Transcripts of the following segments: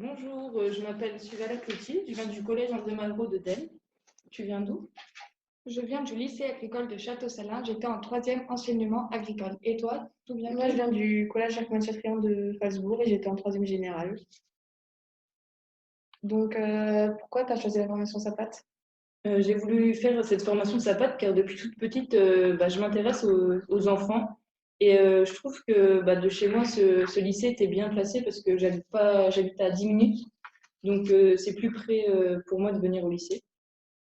Bonjour, je m'appelle Suvala Cloutier, je viens du collège André Malraux de Delle. Tu viens d'où? Je viens du lycée agricole de Château-Salin. J'étais en troisième enseignement agricole. Et toi, d'où Moi, je viens-tu? viens du collège Jacques-Mathieu-Trian de Strasbourg et j'étais en troisième générale. Donc, pourquoi tu as choisi la formation SAPAT? J'ai voulu faire cette formation SAPAT car depuis toute petite, je m'intéresse aux enfants et je trouve que de chez moi, ce lycée était bien placé parce que j'habite à 10 minutes, donc c'est plus près pour moi de venir au lycée.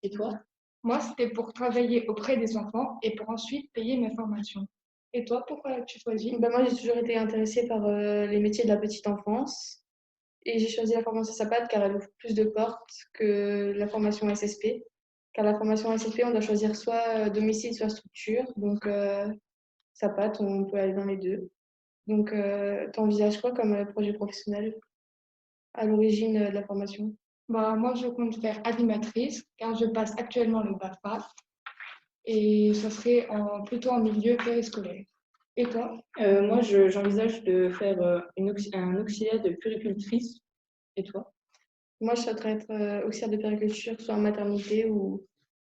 Et toi? Moi, c'était pour travailler auprès des enfants et pour ensuite payer mes formations. Et toi, pourquoi as-tu choisi? Moi, j'ai toujours été intéressée par les métiers de la petite enfance et j'ai choisi la formation SAPAT car elle ouvre plus de portes que la formation SSP. Car la formation SSP, on doit choisir soit domicile, soit structure. Donc, SAPAT, on peut aller dans les deux. Donc, tu envisages quoi comme projet professionnel à l'origine de la formation? Moi, je compte faire animatrice car je passe actuellement le BAFA et ça serait plutôt en milieu périscolaire. Et toi? Moi, j'envisage de faire un auxiliaire de puéricultrice. Et toi? Moi, je souhaiterais être auxiliaire de puériculture, soit en maternité ou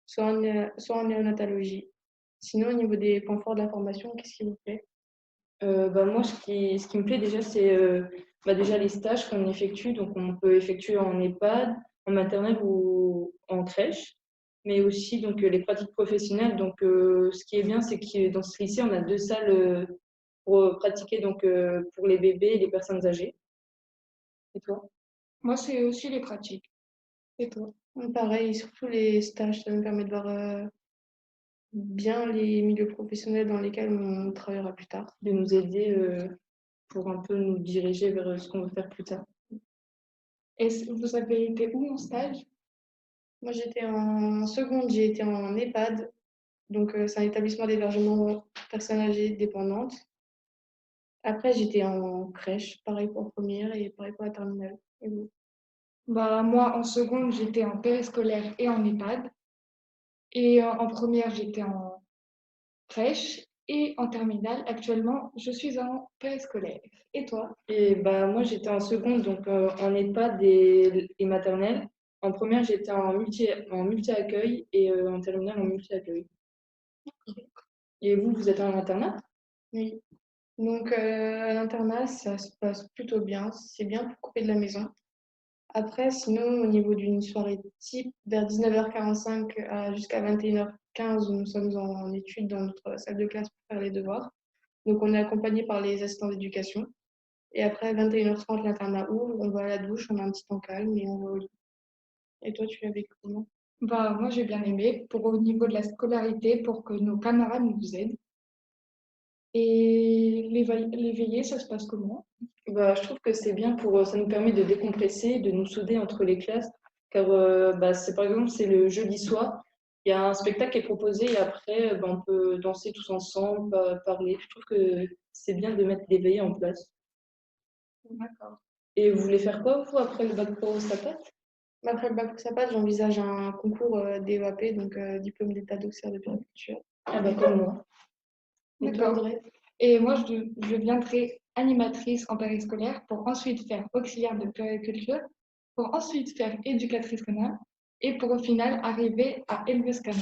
soit en néonatologie. Sinon, au niveau des points forts de la formation, qu'est-ce qui vous plaît? Moi, ce qui me plaît déjà, c'est déjà les stages qu'on effectue. Donc, on peut effectuer en EHPAD, en maternelle ou en crèche, mais aussi donc, les pratiques professionnelles. Donc, ce qui est bien, c'est que dans ce lycée, on a deux salles pour pratiquer donc, pour les bébés et les personnes âgées. Et toi? Moi, c'est aussi les pratiques. Et toi? Pareil, surtout les stages, ça nous permet de voir bien les milieux professionnels dans lesquels on travaillera plus tard. De nous aider pour un peu nous diriger vers ce qu'on veut faire plus tard. Et vous avez été où en stage? Moi, j'étais en seconde, j'ai été en EHPAD, donc c'est un établissement d'hébergement pour personnes âgées dépendantes. Après, j'étais en crèche, pareil pour la première et pareil pour la terminale. Et vous? Moi, en seconde, j'étais en périscolaire et en EHPAD. Et en première, j'étais en crèche. Et en terminale, actuellement, je suis en périscolaire. Et toi? Et moi, j'étais en seconde, donc en EHPAD et maternelle. En première, j'étais en multi-accueil et en terminale, en multi-accueil. Et vous, vous êtes en internat? Oui. Donc, à l'internat, ça se passe plutôt bien. C'est bien pour couper de la maison. Après, sinon, au niveau d'une soirée type, vers 19h45 jusqu'à 21h15, nous sommes en études dans notre salle de classe pour faire les devoirs. Donc, on est accompagné par les assistants d'éducation. Et après, 21h30, l'internat ouvre, on va à la douche, on a un petit temps calme et on va au lit. Et toi, tu l'as vécu comment? Moi, j'ai bien aimé au niveau de la scolarité pour que nos camarades nous aident. Et les veillées, ça se passe comment? Je trouve que c'est bien ça nous permet de décompresser, de nous souder entre les classes. Car par exemple, c'est le jeudi soir, il y a un spectacle qui est proposé et après, on peut danser tous ensemble, parler. Je trouve que c'est bien de mettre des veillées en place. D'accord. Et vous voulez faire quoi, vous, après le bac pro SAPAT? Après le bac pour SAPAT, j'envisage un concours DEAP, donc diplôme d'état d'auxiliaire de périculture. Ah comme moi. Et toi, D'accord. Audrey? Et moi, je viendrai animatrice en périscolaire pour ensuite faire auxiliaire de puériculture, pour ensuite faire éducatrice canine et pour au final arriver à éleveuse canine.